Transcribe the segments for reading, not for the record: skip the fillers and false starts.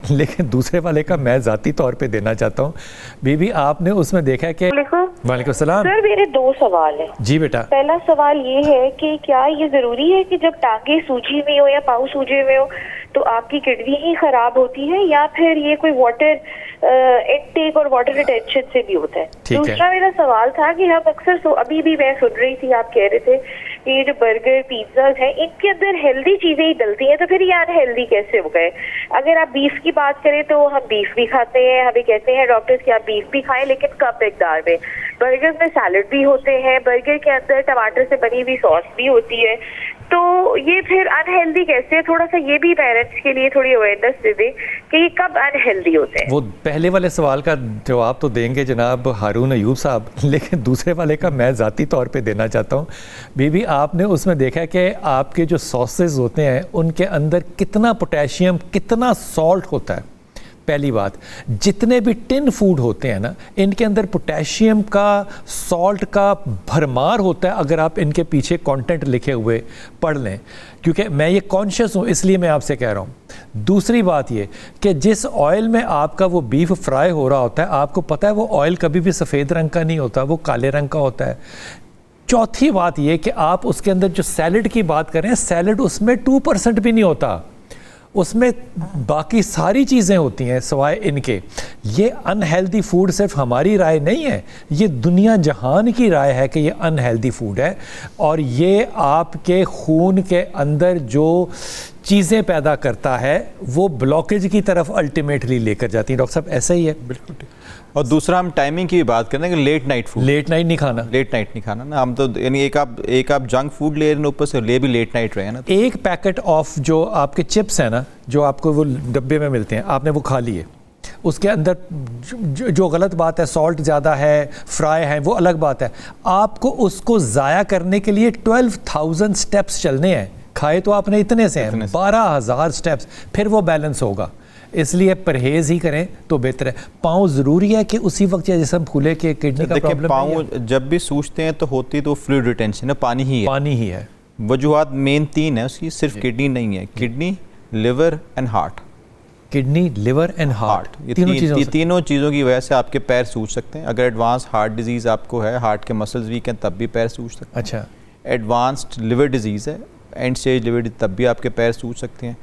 لیکن دوسرے والے کا میں ذاتی طور پہ دینا چاہتا ہوں. بی بی آپ نے اس میں دیکھا کہ وعلیکم السلام سر میرے 2 سوال ہیں. جی بیٹا. پہلا سوال یہ ہے کہ کیا یہ ضروری ہے کہ جب ٹانگیں سوجی ہوئی ہو یا پاؤں سوجے ہوئے ہو تو آپ کی کڈنی ہی خراب ہوتی ہے یا پھر یہ کوئی واٹر انٹیک اور واٹر ریٹینشن سے بھی ہوتا ہے؟ دوسرا میرا سوال تھا کہ ہم اکثر ابھی بھی میں سن رہی تھی آپ کہہ رہے تھے کہ یہ جو برگر پیزاز ہیں ان کے اندر ہیلدی چیزیں ہی ڈلتی ہیں تو پھر یہ انہیلدی کیسے ہو گئے؟ اگر آپ بیف کی بات کریں تو ہم بیف بھی کھاتے ہیں, ہمیں کہتے ہیں ڈاکٹرز کہ آپ بیف بھی کھائیں لیکن کم مقدار میں. برگر میں سیلڈ بھی ہوتے ہیں, برگر کے اندر ٹماٹر سے بنی ہوئی سوس بھی ہوتی ہے, تو یہ پھر انہیلدی کیسے ہے؟ تھوڑا سا یہ بھی پیرنٹس کے لیے تھوڑی اویئرنیس دے دیں کہ یہ کب انہیلدی ہوتے ہیں. وہ پہلے والے سوال کا جواب تو دیں گے جناب ہارون ایوب صاحب, لیکن دوسرے والے کا میں ذاتی طور پہ دینا چاہتا ہوں. بی بی آپ نے اس میں دیکھا کہ آپ کے جو ساسز ہوتے ہیں ان کے اندر کتنا پوٹیشیم کتنا سالٹ ہوتا ہے. پہلی بات, جتنے بھی ٹن فوڈ ہوتے ہیں نا ان کے اندر پوٹیشیم کا سالٹ کا بھرمار ہوتا ہے. اگر آپ ان کے پیچھے کانٹینٹ لکھے ہوئے پڑھ لیں, کیونکہ میں یہ کانشیس ہوں اس لیے میں آپ سے کہہ رہا ہوں. دوسری بات یہ کہ جس آئل میں آپ کا وہ بیف فرائی ہو رہا ہوتا ہے آپ کو پتہ ہے وہ آئل کبھی بھی سفید رنگ کا نہیں ہوتا, وہ کالے رنگ کا ہوتا ہے. چوتھی بات یہ کہ آپ اس کے اندر جو سیلڈ کی بات کریں, سیلڈ اس میں 2% بھی نہیں ہوتا, اس میں باقی ساری چیزیں ہوتی ہیں سوائے ان کے. یہ انہیلدی فوڈ صرف ہماری رائے نہیں ہے, یہ دنیا جہان کی رائے ہے کہ یہ انہیلدی فوڈ ہے, اور یہ آپ کے خون کے اندر جو چیزیں پیدا کرتا ہے وہ بلاکیج کی طرف الٹیمیٹلی لے کر جاتی ہیں. ڈاکٹر صاحب ایسا ہی ہے؟ بالکل. اور دوسرا ہم ٹائمنگ کی بھی بات کریں کہ late night food, late night نہیں کھانا, لیٹ نائٹ نہیں کھانا نا. ہم تو یعنی ایک آپ جنک فوڈ لے رہے ہیں اوپر سے لے بھی لیٹ نائٹ رہے ہیں نا. ایک پیکٹ آف جو آپ کے چپس ہیں نا جو آپ کو وہ ڈبے میں ملتے ہیں, آپ نے وہ کھا لیے, اس کے اندر جو غلط بات ہے سالٹ زیادہ ہے, فرائی ہے, وہ الگ بات ہے. آپ کو اس کو ضائع کرنے کے لیے 12,000 سٹیپس چلنے ہیں. کھائے تو آپ نے اتنے سے ہیں 12,000 سٹیپس, پھر وہ بیلنس ہوگا. اس لیے پرہیز ہی کریں تو بہتر ہے. پاؤں ضروری ہے کہ اسی وقت یہ جسم کھلے کہ کڈنی کا پرابلم ہے؟ پاؤں جب بھی سوجتے ہیں تو ہوتی تو فلوئڈ ریٹینشن ہے, پانی ہی ہے. وجوہات مین 3 ہیں اس کی, صرف کڈنی نہیں ہے, kidney, liver and heart. Kidney, liver and heart, یہ تینوں چیزوں کی وجہ سے آپ کے پیر سوج سکتے ہیں. اگر ایڈوانس ہارٹ ڈیزیز آپ کو ہے, ہارٹ کے مسلز ویک ہیں تب بھی پیر سوج سکتے ہیں. اچھا. ایڈوانسڈ لیور ڈیزیز ہے, اینڈ اسٹیج لیور تب بھی آپ کے پیر سوج سکتے ہیں.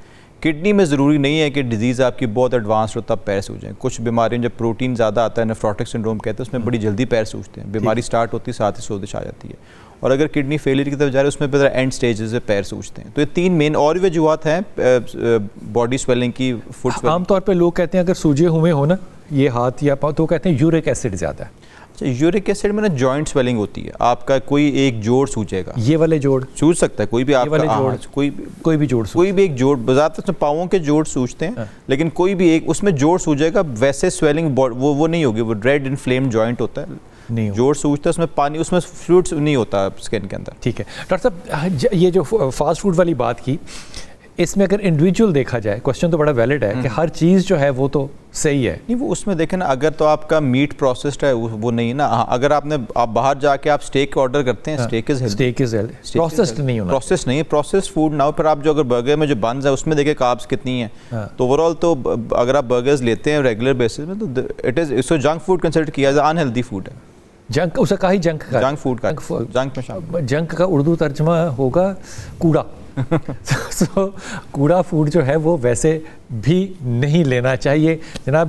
کڈنی میں ضروری نہیں ہے کہ ڈیزیز آپ کی بہت ایڈوانس ہو تب پیر سوجیں. کچھ بیماریوں جب پروٹین زیادہ آتا ہے, نیفروٹک سنڈروم کہتے ہیں, اس میں بڑی جلدی پیر سوجتے ہیں. بیماری سٹارٹ ہوتی ہے ساتھ ہی سوزش آ جاتی ہے. اور اگر کڈنی فیلئر کی طرف جا رہے ہیں اس میں پھر اینڈ سٹیجز سے پیر سوجتے ہیں. تو یہ 3 مین اور بھی وجوہات ہیں باڈی سویلنگ کی, فٹ سویلنگ. عام طور پہ لوگ کہتے ہیں اگر سوجے ہوئے ہو نا یہ ہاتھ یا پاؤں تو کہتے ہیں یورک ایسڈ زیادہ ہے. یورک ایسڈ میں نا جوائنٹ سویلنگ ہوتی ہے. آپ کا کوئی ایک جوڑ سوجے گا, یہ والے جوڑ سوج سکتا ہے, کوئی بھی آپ کا کوئی بھی جوڑ, کوئی بھی ایک جوڑ, بذات اس میں پاؤں کے جوڑ سوجتے ہیں, لیکن کوئی بھی ایک اس میں جوڑ سوجے گا. ویسے سویلنگ وہ نہیں ہوگی, وہ ریڈ انفلیمڈ جوائنٹ ہوتا ہے, جوڑ سوجتا ہے, اس میں پانی, اس میں فلوئڈز نہیں ہوتا اسکن کے اندر. ٹھیک ہے ڈاکٹر صاحب, یہ جو فاسٹ فوڈ والی بات کی, اس میں اگر انڈیویجول دیکھا جائے, کوشچن تو بڑا ویلڈ ہے کہ ہر چیز جو ہے وہ تو صحیح ہے. نہیں وہ اس میں دیکھیں نا, اگر تو آپ کا میٹ پروسیسڈ ہے وہ نہیں نا. اگر آپ باہر جا کے آپ اسٹیک آرڈر کرتے ہیں, اسٹیک از ہیلدی, پروسیسڈ نہیں ہونا, پروسیس نہیں ہے, پروسیسڈ فوڈ نہ ہو. پھر آپ جو اگر برگر میں جو بنز ہے اس میں دیکھیں کاربس کتنی ہیں, تو اوور آل تو اگر آپ برگرز لیتے ہیں ریگولر بیسس میں تو اٹ از اس کو جنک فوڈ کنسیڈر کیا جائے, ان ہیلدی فوڈ ہے. جنک اسے کہا ہی جنک فوڈ کا, جنک میں جنک کا اردو ترجمہ ہوگا کوڑا. کوڑا فوڈ جو ہے وہ ویسے بھی نہیں لینا چاہیے جناب.